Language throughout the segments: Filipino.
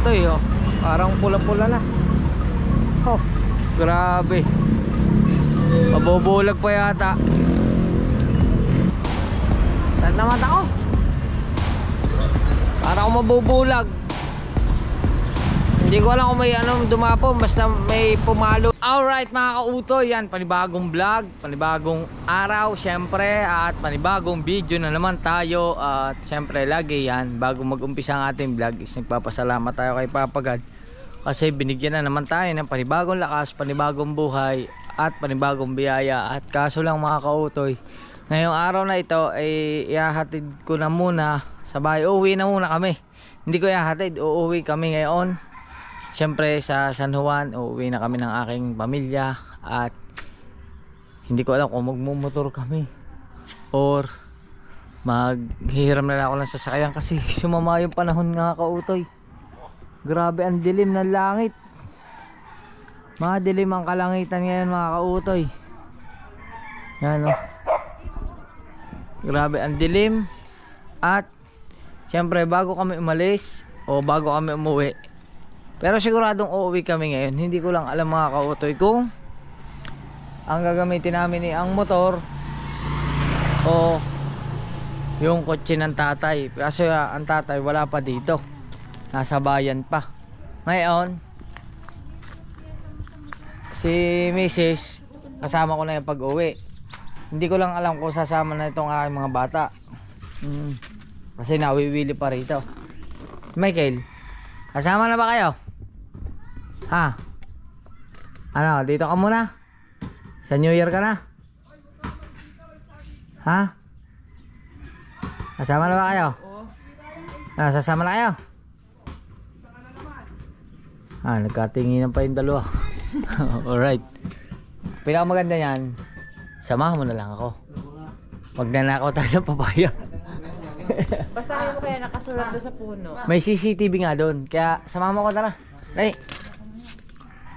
kautoy, oh. Parang pula-pula na. Oh, grabe. Mabubulag pa yata. Saan naman ako? Para ako mabubulag. Hindi ko alam kung may anong dumapo, basta may pumalo. Alright mga kautoy, yan, panibagong vlog, panibagong araw syempre, at panibagong video na naman tayo. At syempre lagi yan, bago mag-umpisa ang ating vlog is nagpapasalamat tayo kay Papa God, kasi binigyan na naman tayo ng panibagong lakas, panibagong buhay at panibagong biyaya. At kaso lang mga kautoy, ngayong araw na ito ay ihahatid ko na muna sa bahay. Uuwi na muna kami, hindi ko ihahatid, uuwi kami ngayon. Siyempre sa San Juan, uuwi na kami ng aking pamilya. At hindi ko alam kung magmumotor kami or maghihiram na lang ako ng sasakyan, kasi sumama yung panahon nga kautoy. Grabe ang dilim ng langit. Madilim ang kalangitan ngayon mga kautoy. Yan o. Grabe ang dilim. At siyempre bago kami umalis o bago kami umuwi, pero siguradong uuwi kami ngayon. Hindi ko lang alam mga kautoy kung ang gagamitin namin ni ang motor o yung kotse ng tatay. Kasi ang tatay wala pa dito, nasa bayan pa. Ngayon si Mrs. kasama ko na yung pag-uwi. Hindi ko lang alam kung sasama na itong aking mga bata. Kasi nawiwili pa rito. Michael, kasama na ba kayo? Ha? Ano, dito ka muna? Sa New Year ka na? Ha? Kasama na ba kayo? Ah, sasama na kayo? Ah, nagkatinginan pa yung dalawa. Alright. Pinakamaganda yan, samahan mo na lang ako. Magnanakaw tayo ng papaya. Basahin mo kaya nakasulat doon sa puno. May CCTV nga doon, kaya samahan mo ko, tara. Dali.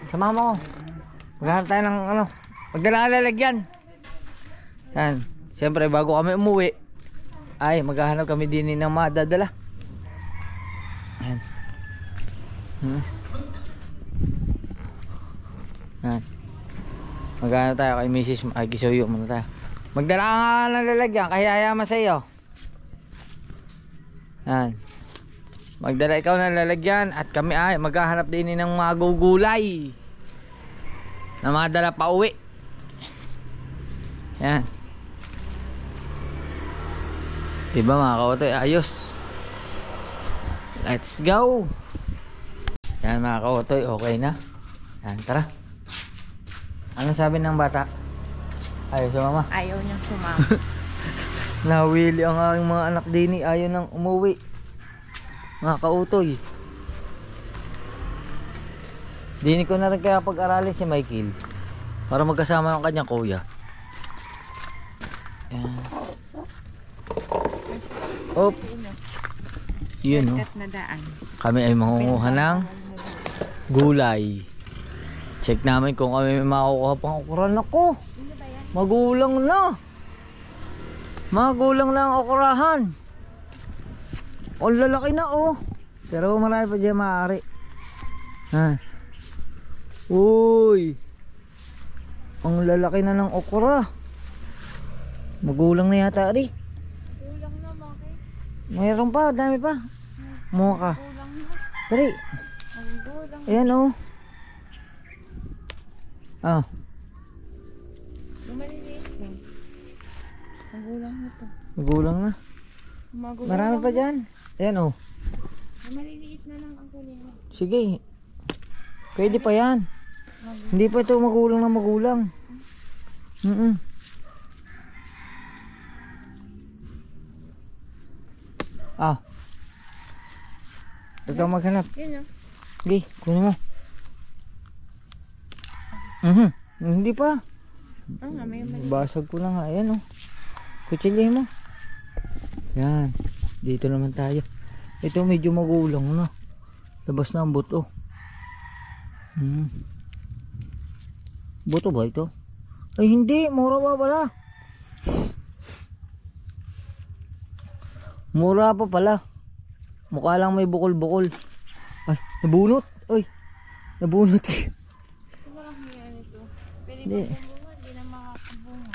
Samahan mo ko. Maghanap tayo ng ano, magdala ka lalagyan. Yan. Siyempre bago kami umuwi ay maghahanap kami din ng madadala. Yan. Yan. Maghanap tayo kay Mrs. Ay, kisuyo muna tayo. Magdala ka nga ng lalagyan, kaya yaman sa iyo. Yan. Magdala ikaw ng lalagyan at kami ay maghahanap din ng mga gugulay na madala pa uwi. Yan. Diba mga kautoy, ayos. Let's go. Yan mga kautoy, okay na. Yan, tara. Ano sabi ng bata? Ayaw sumama? Ayaw niyang sumama. Nawili ang aking mga anak din, ayaw nang umuwi. Mga kautoy. Dini ko na rin kaya pag-aralin si Michael para magkasama yung kanyang kuya. Yan. Op. Yun o. Kami ay mangunguha ng gulay. Check namin kung kami may makukuha pang okra. Nako, magulang na. Magulang na ang okrahan. O, lalaki na oh. Pero marami pa dyan maaari. Ha. Uy, ang lalaki na ng okra. Magulang na yata rin. Magulang na, bakit? Mayroon pa, dami pa. Mukha ka. Magulang na. Dali. Magulang na. Ayan oh. Ah. Maliliit na. Magulang na to. Magulang na. Magulang Marami pa dyan. Ayan oh. Maliliit na lang ang kulina. Sige. Pwede pa yan. Hindi pa ito magulang na magulang. Ah. Ikaw maghanap. Yun o. Sige, kunin mo. Hindi pa. Nga, may mali. Basag ko lang nga. Ayan oh. Kutsilyahin mo. Yan. Dito naman tayo. Ito medyo magulang na. Labas na ang buto. Buto ba ito? Ay hindi, mura pa pala. Mura pa pala. Mukha lang may bukol-bukol. Ay, nabunot. Ay, nabunot. Walang hiya nito. Pwede Hindi. ko bunga, hindi na makakabunga.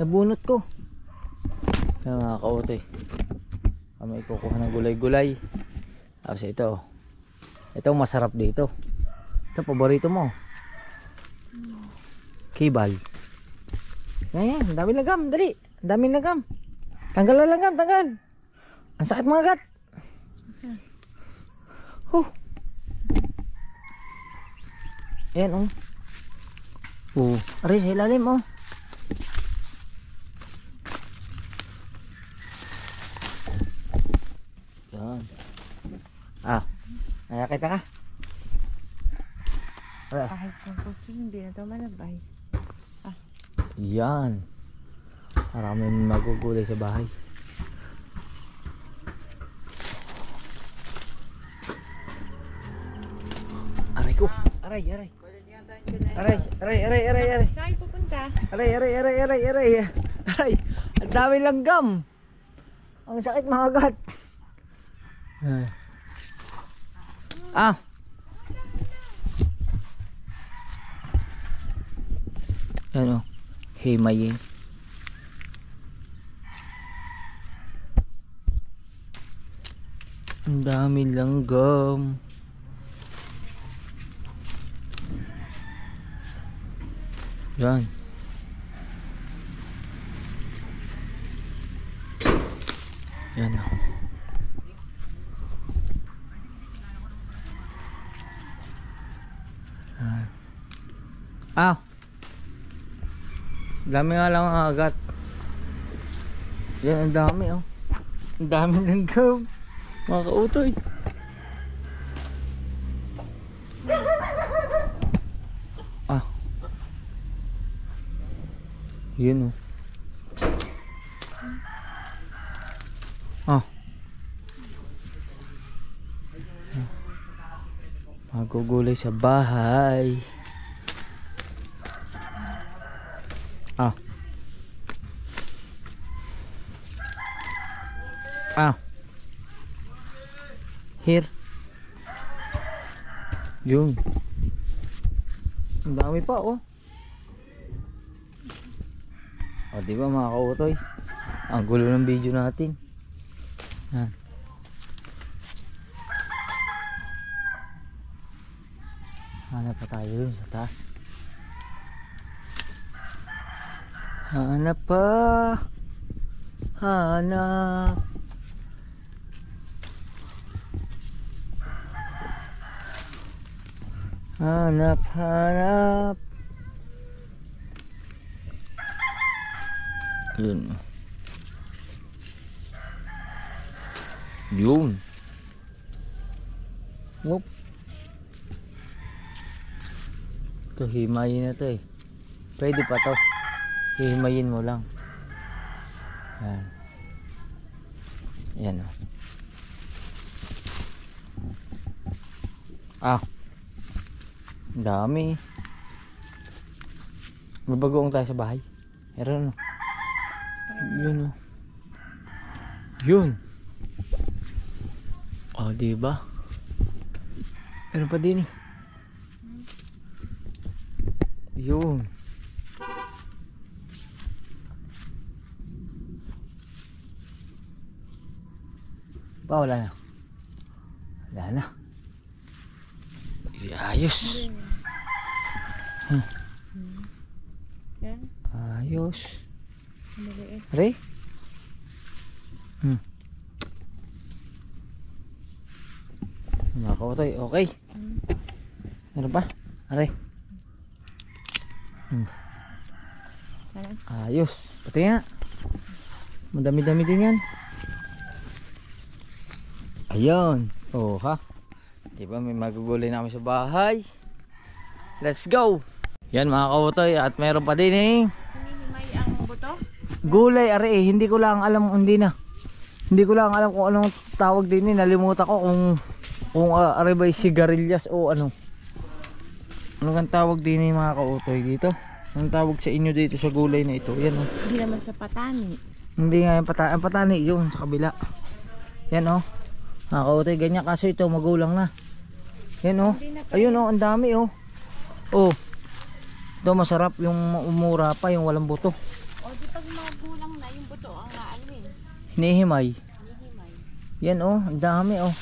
Nabunot ko. Kaya mga kautoy. Kami kukuha ng gulay-gulay. Tapos ito. Ito masarap dito. Ito paborito mo. Kibal. Ayan, ang daming lagam. Dali. Ang daming lagam. Tanggal na lagam, tanggal. Ang sakit mga gat. Ayan oh. Aray sa ilalim oh. Yan. Nakakita ka? Kahit yung kutsing, hindi na ito malabay. Yan. Maraming magugulay sa bahay. Aray ko. Aray. Aray. Saan pupunta? Aray. Ang dami langgam. Ang sakit mga gat. Ano? Himayin. Ang dami langgam. Yan. Yan o. Dami nga lang ang agat. Yan, ang dami oh. Ang dami langgam. Mga kautoy. Yun oh. Magugulay sa bahay. Here. Yun. Ang dami pa oh. Di ba mga kautoy? Ang gulo ng video natin. Yan. Hanap pa tayo dun sa taas. Hanap pa. Hanap. Hanap. Yun. Yun. Whoop. Ito himayin na to eh. Pwede pa to. Himayin mo lang. Yan. Yan oh. Ang dami. Mabagoong tayo sa bahay. Meron oh. Yun oh. Yun. Diba? Meron pa din eh. Yun. Wala na. Wala na. Ayos. Yan. Ayos. Maliit. Aray? Mga kautoy, okay. Meron pa? Aray. Ayos. Pati nga. Madami-dami din yan. Ayun. Oh ha. Diba may magugulay namin sa bahay. Let's go. Yan mga kautoy. At meron pa din eh. Hinihimay ang buto? Gulay are hindi ko lang alam, hindi ko lang alam kung anong tawag din eh. Nalimutan ko kung are ba sigarilyas o ano. Ano kang tawag din eh mga kautoy dito? Anong tawag sa inyo dito sa gulay na ito? Yan oh. Hindi naman sa patani. Hindi nga yung patani yun sa kabila. Yan oh. Mga kautoy ganyan, kaso ito magulang na. Yan oh. Ayun oh, ang dami oh. Oh. Ito masarap yung umura pa, yung walang buto. O, di pag magulang na, yung buto ang aalin. Hinihimay. Hinihimay. Yan oh, ang dami oh.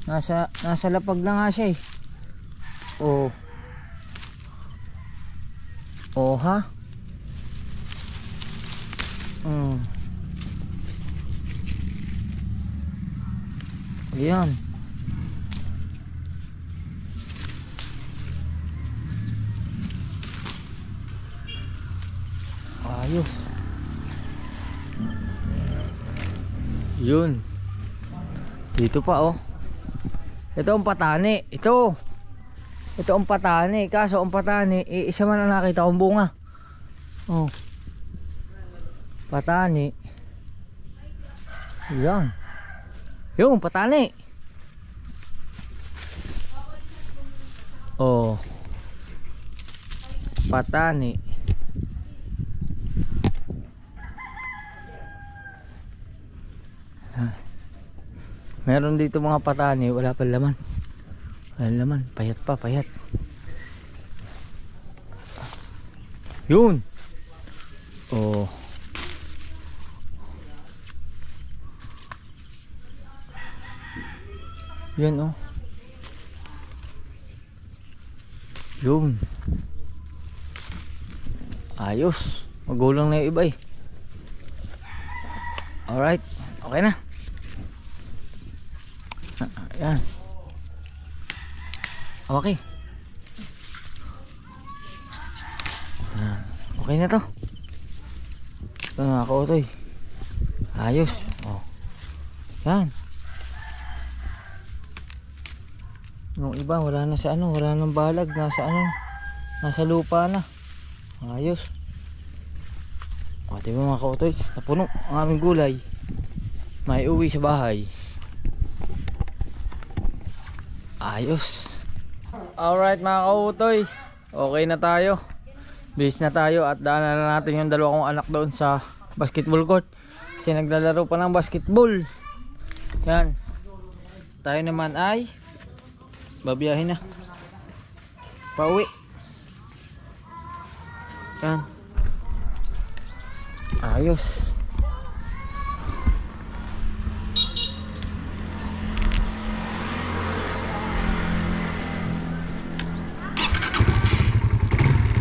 Nasa lapag na nga siya eh. Oh. Oh ha. Ayan. Ayos. Yun. Dito pa oh. Ito ang patani. Ito ang patani. Kaso ang patani, isa man ang nakita kong bunga. Oh. Patani. Yan. Yung patani. Oh. Patani. Meron dito mga patani, wala pa laman. Wala laman, payat pa, payat. Yun. Oh. Yan oh. Yun. Ayos. Magulang na yung iba eh. Alright. Okay na. Ayan. Okay. Okay na to. Ito na ako ito eh. Ayos. Oh. Yan. Yung iba wala na sa ano, wala nang balag, nasa ano, nasa lupa na. Ayos. O diba mga kautoy, napuno ang aming gulay. May uwi sa bahay. Ayos. Alright mga kautoy, okay na tayo. Bis na tayo at daanan na natin yung dalawa kong anak doon sa basketball court. Kasi naglalaro pa ng basketball. Yan. Tayo naman ay babiyahin na pauwi. Yan. Ayos.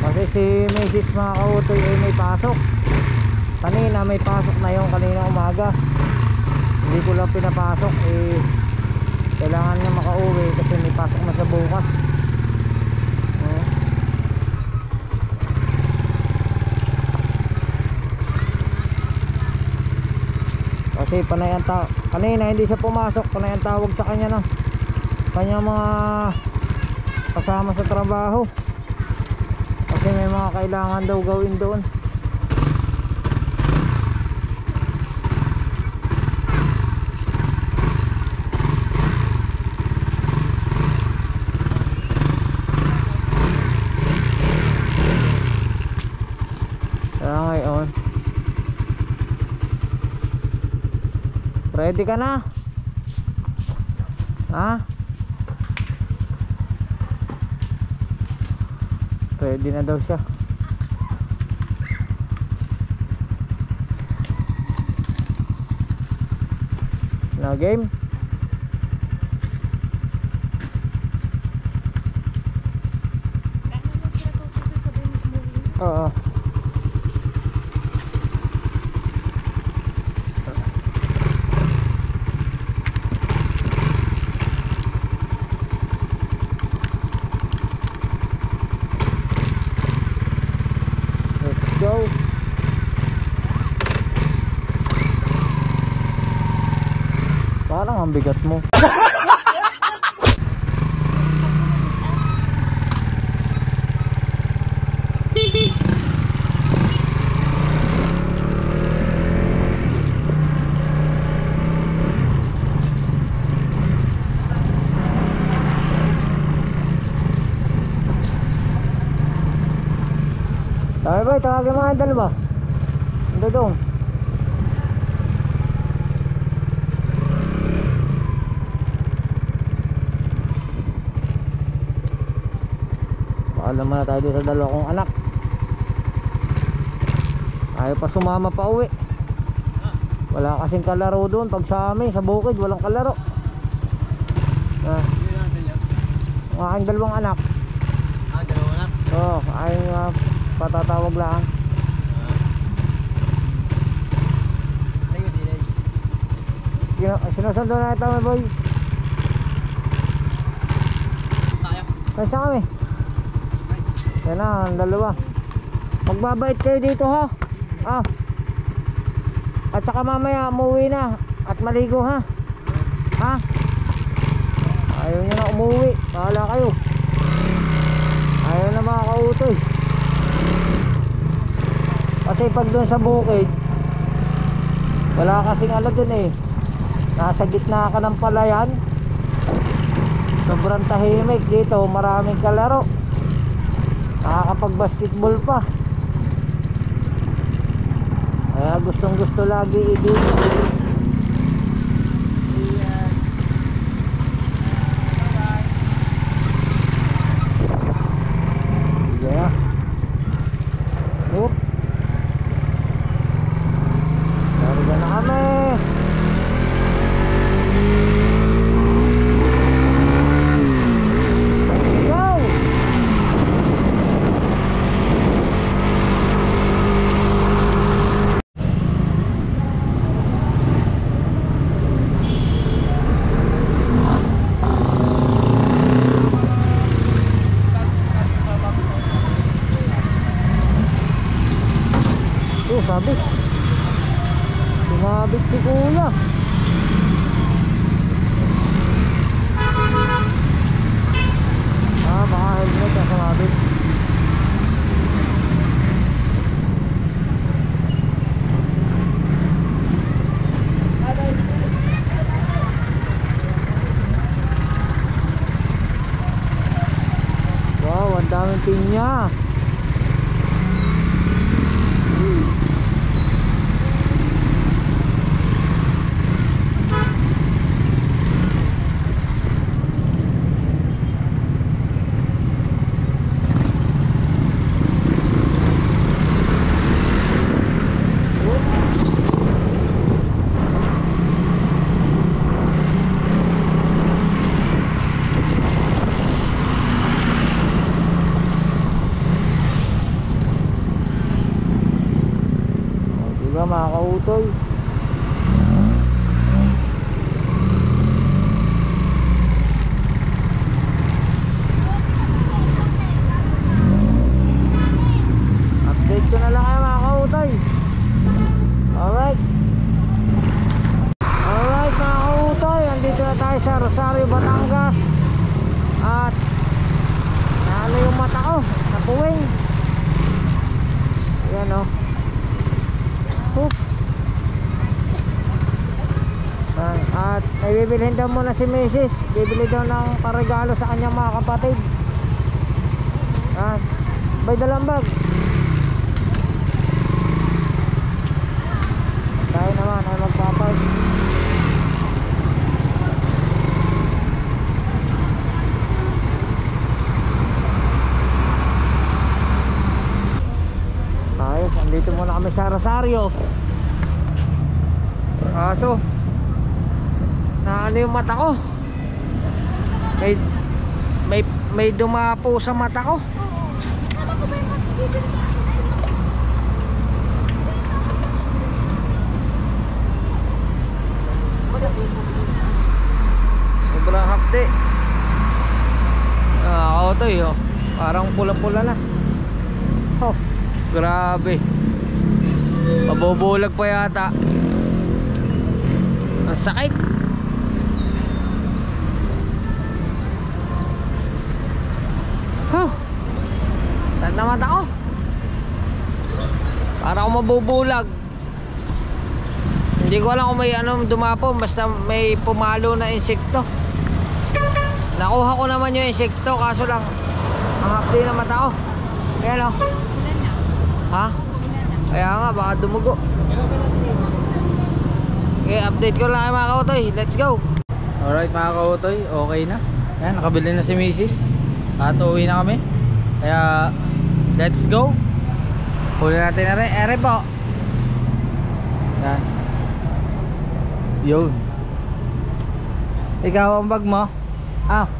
Kasi si Mrs. mga kautoy ay may pasok. Kanina may pasok na yung kanina umaga. Hindi ko lang pinapasok eh, kailangan niya makauwi kasi may pasok na sa bukas. Kasi panay ang kanina hindi siya pumasok, panay ang tawag sa kanya ng kanyang mga kasama sa trabaho. Kasi may mga kailangan daw gawin doon. Ngayon ready ka na? Ha? Ready na daw siya. Na game? Oo. Go. Parang ang bigat mo. Tayo ba, tawagin mga idol ba? Ando doon. Paalam muna tayo dito sa dalawa kong anak. Ayaw pa sumama pa uwi. Wala kasing kalaro doon. Pag sa amin, sa bukid, walang kalaro. Ang aking dalawang anak. Dalawang anak? Oo, aking patatawag lang. Sinusundo na ito, my boy. Kaysa kami. Yan na, ang dalawa. Magbabait kayo dito ha. At saka mamaya umuwi na at maligo ha. Ayaw nyo na umuwi. Bahala kayo. Ayaw na mga kautoy. Kasi pag doon sa bukid, wala kasing ano dun eh. Nasa gitna ka ng palayan. Sobrang tahimik. Dito maraming kalaro. Nakakapag basketball pa. Kaya gustong gusto lagi i-dito. Yeah. Oop. Nariyan na kami. Sabit. Sumabit si kuya. Baka helmet na sumabit. Wow, ang daming pinya. Mga kautoy, update ko na lang kayo mga kautoy. Alright mga kautoy, andito na tayo sa Rosario, Batangas. At naano yung mata ko, napuwing. Yan o. At may bibilhin daw muna si Mrs. Bibili daw ng paregalo sa kanyang mga kapatid. Bay dalang bag. Tayo naman ay magpapark. Ayos, andito muna kami sa Rosario. So na ano yung mata ko, may dumapo sa mata ko. Sobrang hapde. Nakakautoy oh. Parang pula-pula na. Oh, grabe. Mabubulag pa yata. Ang sakit. Saan na mata ko? Para ako mabubulag. Hindi ko alam kung may anong dumapo. Basta may pumalo na insekto. Nakuha ko naman yung insekto. Kaso lang ang hapdi na mata ko. Ayan o. Ha? Kaya nga baka dumugo. Okay, update ko lang mga kautoy. Let's go. Alright mga kautoy, okay na. Ayan, nakabili na si Mrs. At uwi na kami. Kaya let's go. Huli natin na rin. Ere po. Yan. Yun. Ikaw ang bag mo. Ah.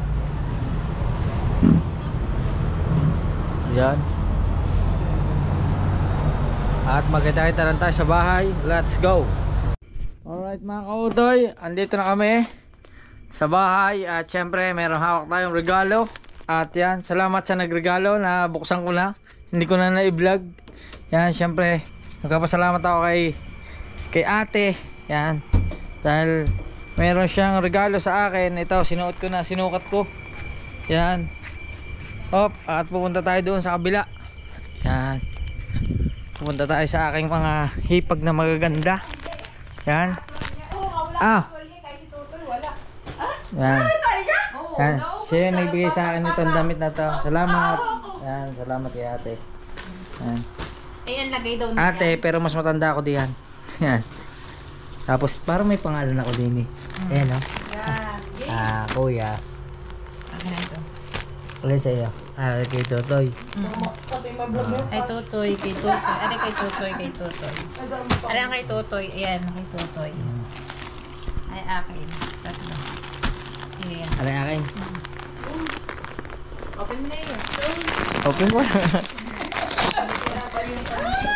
Yan. At magkita-kita lang tayo sa bahay. Let's go. Alright mga kautoy, andito na kami sa bahay. At syempre meron hawak tayong regalo. At yan, salamat sa nagregalo na buksan ko na. Hindi ko na na-vlog. Yan, syempre nagpapasalamat ako kay ate. Yan, dahil meron siyang regalo sa akin. Ito, sinuot ko na, sinukat ko. Yan. Hop, at pupunta tayo doon sa kabila. Yan. Pupunta tayo sa aking mga hipag na magaganda. Yan. Ah. Yan. Yan. Siya yung nagbigay sa akin itong damit na to. Salamat. Yan, salamat kay ate. Yan. Ayan, lagay daw Ate, pero mas matanda ako diyan. Yan. Tapos parang may pangalan ako din eh. Ayan o. Ah, kuya. Ulit sa iyo. Ah, kay Totoy. Kay Totoy, kay Totoy. Ano kay Totoy, kay Totoy. Ano ang kay Totoy? Ayan, kay Totoy. Ay, akin. Tatlo. Ayan. Ano yung akin? Open mo na yun. Open mo.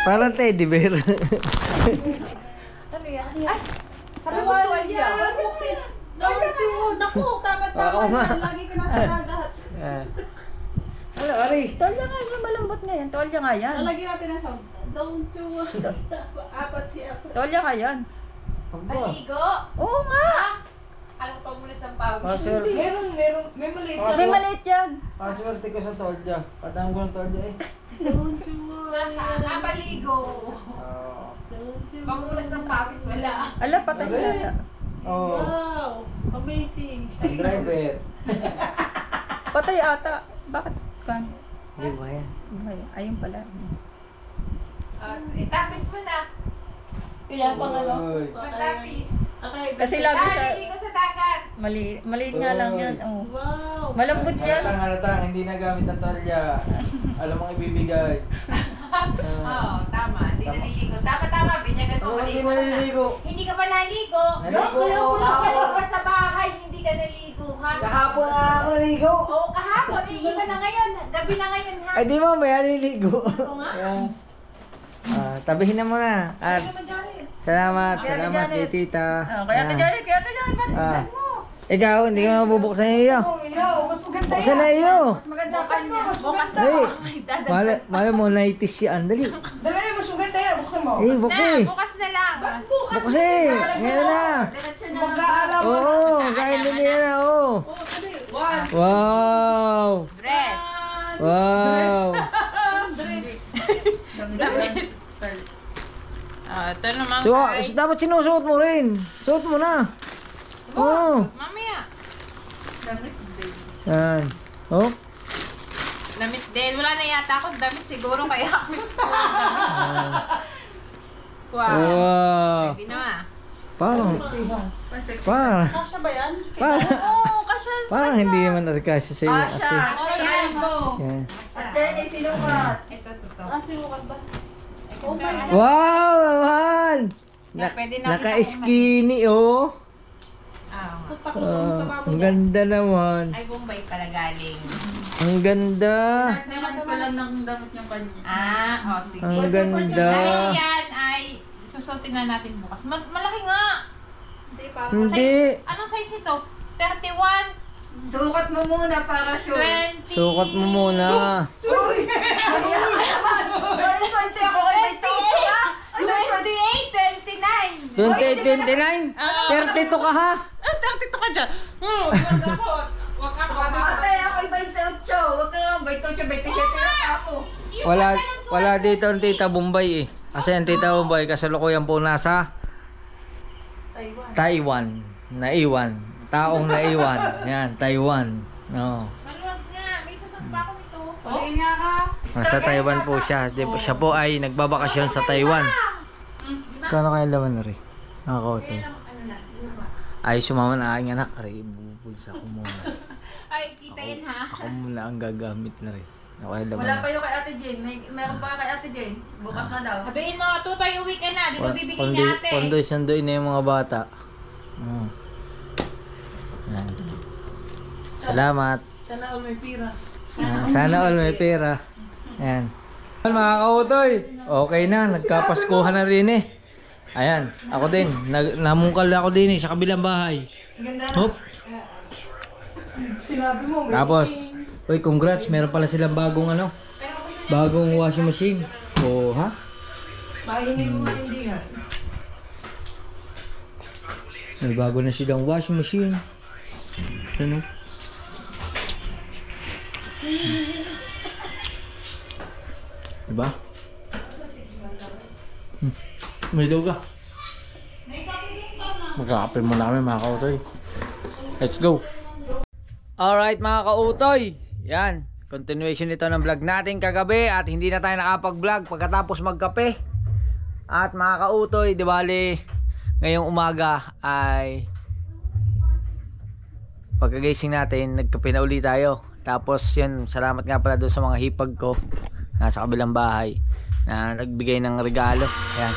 Parang teddy bear. Ano yan? Ay! Sabi mo, tuwalya. Buksin. Naku, dapat Oo nga. lagi ka nasa dagat. Ano, Ari? Tuwalya nga yan, malambot nga yan. Tuwalya nga yan. Lalagyan natin ng sound. Don't you want apat siya. Tuwalya nga yan. Maligo? Oo nga. Alam ko pa muna sa pawis. Paswerte. May maliit. May maliit yan. Paswerte ko sa tolja. Patang ko ng tolja eh. Don't you want. Nasa, maligo. Pamunas ng pawis, wala. Ala, patay na yan. Oh. Wow! Amazing. Ang driver. Patay ata. Bakit? Kan? Hindi ba yan? Ayun pala. Itapis mo na. Kaya pang ano? Uy. Magtapis. Okay. Kasi lagi sa... Naliligo sa dagat. Maliit nga lang yan. Oh. Wow! Malambot yan. Halatang, hindi nagamit ng tolja. Alam mong ibibigay. Oo, tama. Hindi naliligo. Tama. Binyagat mo, Hindi maligo ka na. naliligo. Hindi ka ba naligo? Naligo ako. Nakalis ka sa bahay, hindi ka naligo, ha? Kahapon na ako naligo. Oo, kahapon. Iba na ngayon. Gabi na ngayon, ha? Ay di mo, may naliligo. Oo nga. Ayan. Tabihin na muna. At salamat kay tita. Oh, kaya Ayan. Janet, ba't Ah. Ikaw, hindi ka mabubuksan yung iyo. Mas maganda Buksan na iyo. maganda kanya? Bukas na. Hey, mali mo, naitis yan. Dali. Dala yan, mas maganda yan. Buksan mo. Eh, buksan eh. Bukas na lang. Bukas eh. Ngayon na. Mag-aalam mo. Oo, kain din yan na. Oo. Wow. Dress. Wow. Damit. Ito naman So, dapat sinusuot mo rin. Suot mo na. Oo. Mamaya. Damit din. Yan. Oh. Damit din. Wala na yata ako damit siguro kaya ako. Wow. Wow. Hindi na. Parang, Kasya ba yan? Oo, kasya. parang hindi naman nakasya sa iyo. Kasya. Ayan mo. Yan. At then, sinukat. Ito. Sinukat ba? Oh my God. Wow, naman! Pwede na Naka-skinny, oh. Ah. Ang ganda naman. Ay, Bombay pala galing. Ang ganda. Naman ko lang ng damit yung kanya. Sige. Ang ganda. Dahil yan ay susuotin na natin bukas. Malaki nga. Hindi. Size, anong size ito? 31, Sukat mo muna para sure. 20. Sukat mo muna. Uy! Ay, konti ako kay may toso ka. 28, 29. 2029? 32 ka ha? 32 ka dyan. Huwag ako. Huwag ako. Ate, ako'y 28. Huwag ka nga, 28, 27 na ako. Wala dito ang tita Bombay eh. Kasi ang tita Bombay kasalukuyan po nasa Taiwan. Naiwan. Taong naiwan. Yan, Taiwan. No. Maluwag nga. May susot pa ako nito. Paliin nga ka. Nasa Taiwan po siya. Siya po ay nagbabakasyon sa Taiwan. Kano kaya laman na rin? Nakakote. Ay, sumama na aking anak. Aray, bubulsa ko muna. Ay, kita yan ha. Ako muna ang gagamit na rin. Okay, laman. Wala pa yung kay Ate Jane. Meron pa kay Ate Jane. Bukas na daw. Sabihin mo, tutoy, uwi ka na. Dito bibigyan ni ate. Pondoy-sandoy na yung mga bata. Yan. Salamat. Sana all may pira. Sana all may pera. Ayan. Mga kautoy, okay na. Nagkapaskuhan na rin eh. Ayan, ako din. Namungkal ako din eh sa kabilang bahay. Hop. Sinabi mo, Tapos, uy, congrats. Meron pala silang bagong ano. Bagong washing machine. Oh, ha? mahinig mo hindi nga. May bago na silang washing machine. Ano? Diba? May luga. Magkakape mo namin mga kautoy. Let's go. Alright mga kautoy. Yan. Continuation ito ng vlog natin kagabi. At hindi na tayo nakapag-vlog pagkatapos magkape. At mga kautoy, di bali ngayong umaga ay pagkagising natin, nagkape na uli tayo. Tapos yun, salamat nga pala doon sa mga hipag ko nasa kabilang bahay na nagbigay ng regalo. Ayan,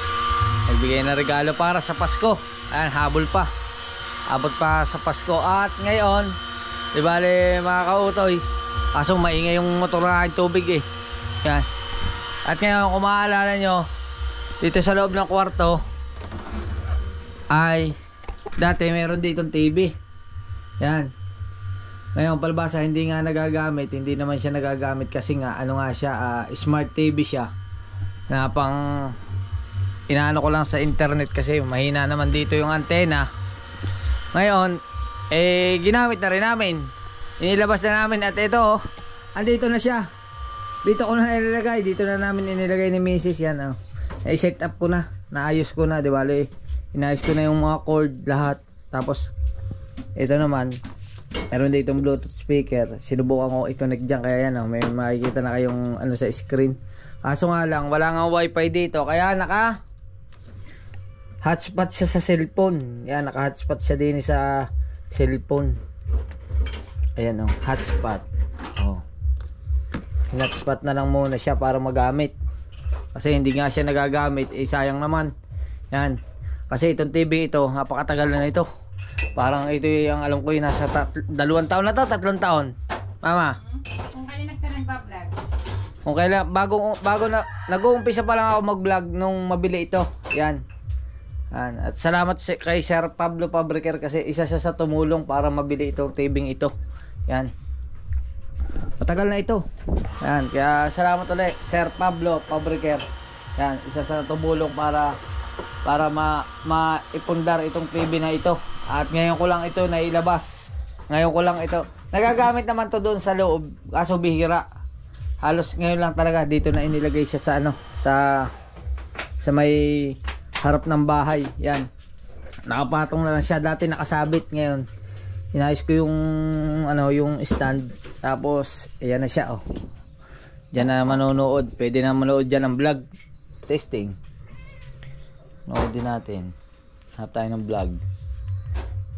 nagbigay ng regalo para sa Pasko. Ayan, habol pa, abot pa sa Pasko. At ngayon, di bale mga kautoy, kaso maingay yung motor na aking tubig eh. Ayan. At ngayon kung maaalala nyo, dito sa loob ng kwarto ay dati meron ditong TV. Yan. Ngayon palbasa hindi nga nagagamit. Hindi naman siya nagagamit kasi nga ano nga siya, smart TV siya na pang inaano ko lang sa internet kasi mahina naman dito yung antena. Ngayon ginamit na rin namin, inilabas na namin. At ito andito na siya. Dito ko na nilagay. Dito na namin inilagay ni Mrs. Yan set up ko na. Naayos ko na, di ba? Inayos ko na yung mga cord lahat. Tapos ito naman meron dito yung Bluetooth speaker. Sinubukan ko i-connect dyan. Kaya yan may makikita na kayong ano sa screen. Kaso nga lang wala nga wifi dito. Kaya naka hotspot siya sa cellphone. Yan, naka hotspot siya din sa cellphone. Ayan hotspot. Hotspot na lang muna siya para magamit. Kasi hindi nga siya nagagamit. Sayang naman. Yan. Kasi itong TV ito, napakatagal na ito. Parang ito yung alam ko yung nasa 2 taon na to, 3 taon. Mama. Kung kailan ka nagpa-vlog? Kung kailan, bago na, nag-uumpisa pa lang ako mag-vlog nung mabili ito. Yan. At salamat kay Sir Pablo Pabriker kasi isa siya sa tumulong para mabili itong TV ito. Yan. Matagal na ito. Yan. Kaya salamat ulit Sir Pablo Pabriker. Yan. Isa sa tumulong para maipundar itong TV na ito. At ngayon ko lang ito nailabas. Ngayon ko lang ito. Nagagamit naman to doon sa loob. Kaso bihira. Halos ngayon lang talaga dito na inilagay siya sa sa may harap ng bahay. Yan. Nakapatong na lang siya. Dati nakasabit. Ngayon inayos ko yung yung stand. Tapos ayan na siya Diyan na manonood. Pwede na manood diyan ng vlog. Testing. Nood din natin. Hanap tayo ng vlog.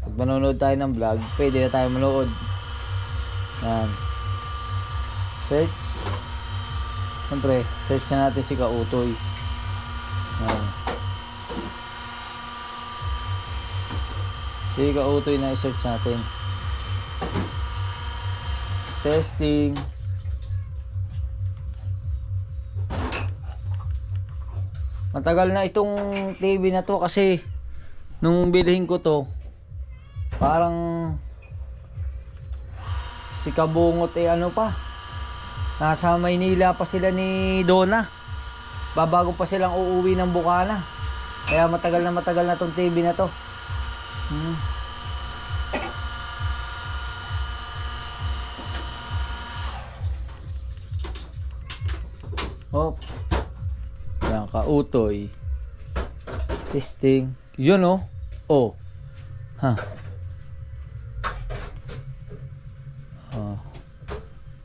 Pag manonood tayo ng vlog, pwede na tayo manood. Yan. Search. Siyempre, search na natin si Kautoy. Yan. Si Kautoy na i-search natin. Testing. Matagal na itong TV na to kasi nung bilhin ko to parang si Kabungot ano pa, nasa Maynila pa sila ni Donna, babago pa silang uuwi ng Bukana. Kaya matagal na tong TV na to. Yan, Kautoy. Testing. Yun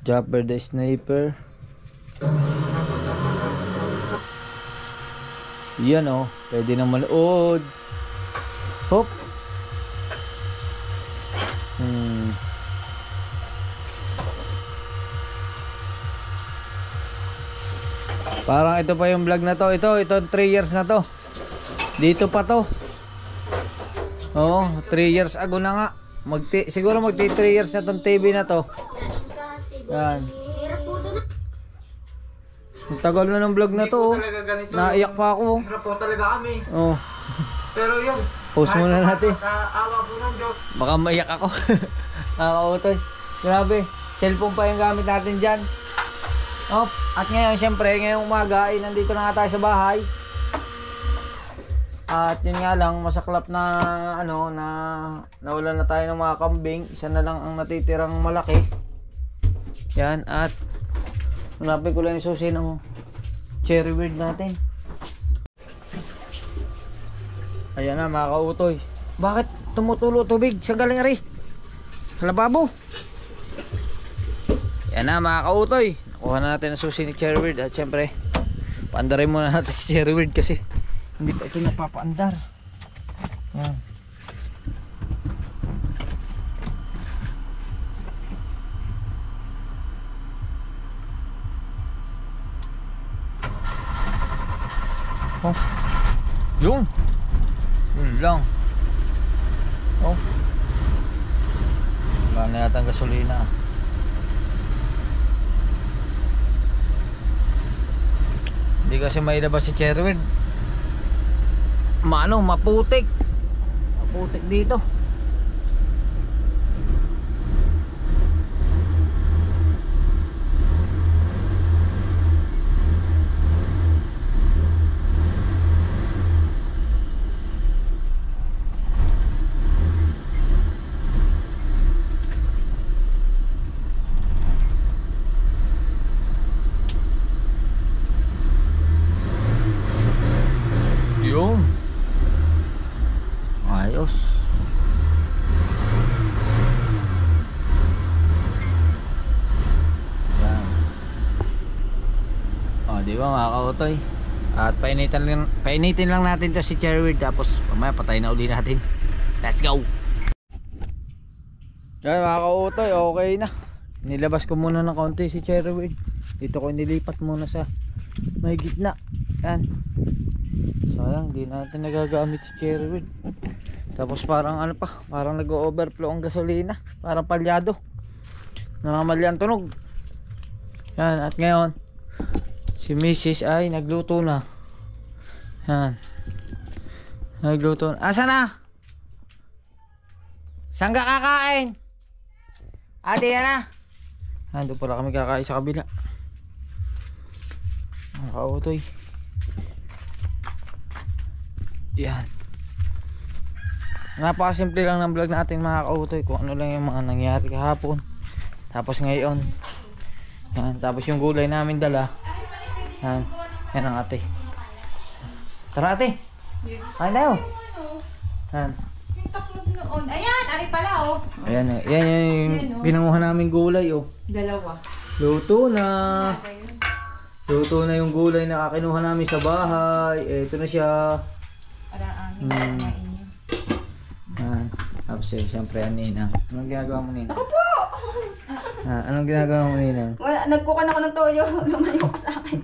Japper the Sniper. Yan pwede na manood. Hop. Parang ito pa yung vlog na to. Ito 3 years na to. Dito pa to. Oo, 3 years ago na nga. Siguro magti 3 years na tong TV na to. Yan. Ang tagal na ng vlog na to. Naiyak pa ako. Hirap po talaga kami. Oh. Pero yun. Post muna natin. Sa awa po ng Diyos. Baka maiyak ako. Nakakautoy. Grabe. Cellphone pa yung gamit natin dyan. Oh, at ngayon, syempre, ngayong umaga ay nandito na nga tayo sa bahay. At yun nga lang, masaklap na ano, na nawalan na tayo ng mga kambing. Isa na lang ang natitirang malaki. Yan, at hanapin ko lang yung susi ng cherry bird natin. Ayan na mga kautoy. Bakit tumutulo tubig? Saan galing ari? Sa lababo. Yan na mga kautoy. Nakuha na natin ang susi ni cherry bird. At syempre, paandarin muna natin si cherry bird kasi hindi pa ito napapaandar. Yan. Oh. Yun. Yun lang. Oh. Wala na yata ang gasolina. Hindi kasi mailabas si Cherwin. Maputik. Maputik dito. Yun. Ayos. Yan. O, di ba mga kautoy? At painitin lang natin to si Cherrywood. Tapos mamaya patay na uli natin. Let's go. Yan mga kautoy, okay na. Nilabas ko muna ng konti si Cherrywood. Dito ko nilipat muna sa may gitna. Yan. Sayang, hindi natin nagagamit si Cherrywood. Tapos parang ano pa, parang nag-overflow ang gasolina. Parang palyado. Namamali ang tunog. Yan, at ngayon si Mrs. ay nagluto na. Yan. Nagluto na. Asa na? Saan ka kakain? Ate, yan na. Doon pala kami kakain sa kabila. Ang kautoy. Yan. Napakasimple lang ng vlog natin mga kautoy. Kung ano lang yung mga nangyari kahapon. Tapos ngayon. Yan. Tapos yung gulay namin dala. Yan. Yan ang ate. Tara ate. Ay na yun. Yan. Ayan, ari pala oh. Ayan. Yan yung pinanguha namin gulay oh. Dalawa. Luto na. Luto na yung gulay na kakinuha namin sa bahay. Ito na siya. Tapos siyempre Ninang. Anong ginagawa mo Ninang? Ako po! Anong ginagawa mo Ninang? Wala, nagkukan ako ng toyo. Lumayo ka sa akin.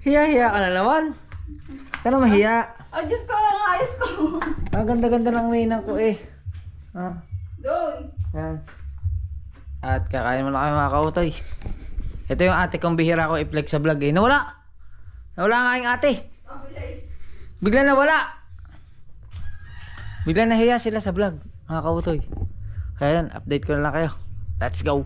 Hiya-hiya ka na naman. Ka na mahiya. Oh, Diyos ko, ang ayos ko. Ang ganda-ganda ng Ninang ko eh. Doon. Yan. At kakain mo na kayo mga kautoy. Ito yung ate kong bihira ko i-flex sa vlog eh. Nawala! Nawala nga yung ate. Bigla nawala. Bigla nahiya sila sa vlog, mga kautoy. Kaya yan, update ko na lang kayo. Let's go.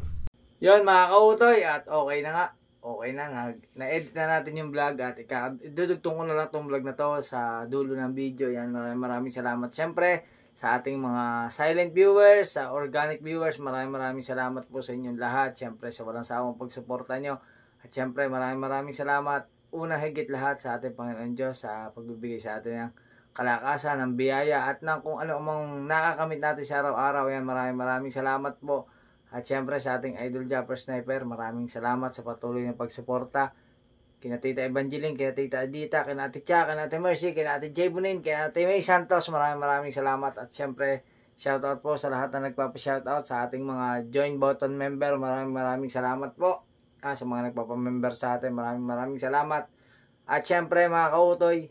Yun mga kautoy, at okay na nga. Okay na, na-edit na natin yung vlog at idudugtong ko na lang tong vlog na to sa dulo ng video. Yan, maraming salamat. Siyempre, sa ating mga silent viewers, sa organic viewers, maraming salamat po sa inyong lahat. Siyempre, sa walang sawang pagsuporta nyo. At siyempre, maraming salamat. Una higit lahat sa ating Panginoon Diyos sa pagbibigay sa atin ng kalakasan, ng biyaya at ng kung ano mang nakakamit natin sa araw-araw. Yan, maraming salamat po. At syempre sa ating Idol Japper Sniper, maraming salamat sa patuloy na pagsuporta. Kina Tita Evangeline, kina Tita Adita, kina Ate Cha, kina Ate Mercy, kina Ate J. Bunin, kina Ate May Santos, maraming salamat. At syempre, shoutout po sa lahat na nagpapa-shoutout sa ating mga join button member. Maraming salamat po. sa mga nagpapamember sa atin. Maraming salamat. At syempre mga kautoy,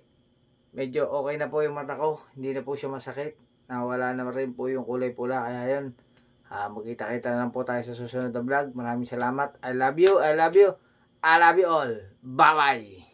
medyo okay na po yung mata ko. Hindi na po siya masakit. Nawala na rin po yung kulay pula. Kaya yun, magkita-kita na lang po tayo sa susunod na vlog. Maraming salamat. I love you. I love you. I love you all. Bye-bye.